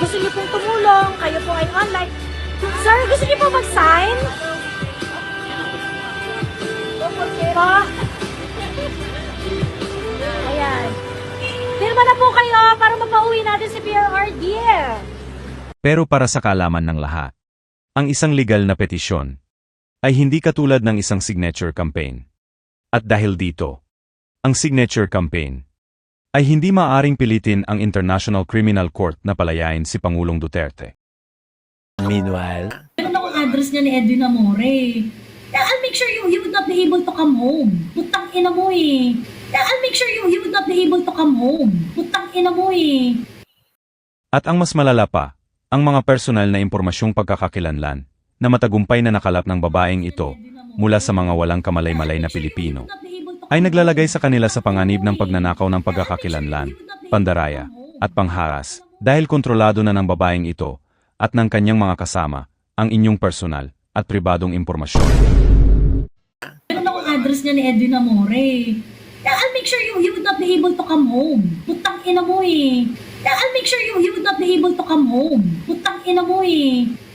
gusto niyo pong tumulong, kayo po ay online. Sir, gusto niyo po mag-sign? Pa? Ayan. Pirma na po kayo para mapauwi natin si PRRD. Pero para sa kaalaman ng lahat, ang isang legal na petisyon ay hindi katulad ng isang signature campaign. At dahil dito, ang signature campaign ay hindi maaaring pilitin ang International Criminal Court na palayain si Pangulong Duterte. Meanwhile, Meron akong address niya ni Edwin Amore. I'll make sure you would not be able to come home. Putang ina mo eh. I'll make sure you would not be able to come home. Putang ina mo eh. At ang mas malala pa, ang mga personal na impormasyong pagkakakilanlan na matagumpay na nakalap ng babaeng ito mula sa mga walang kamalay-malay na Pilipino ay naglalagay sa kanila sa panganib ng pagnanakaw ng pagkakakilanlan, pandaraya, at pangharas dahil kontrolado na ng babaeng ito at ng kanyang mga kasama ang inyong personal at pribadong impormasyon. Meron akong address niya ni Edwin Amore. I'll make sure you would not be able to come home. Putang ina mo eh. I'll make sure you would not be able to come home. Putang ina mo eh.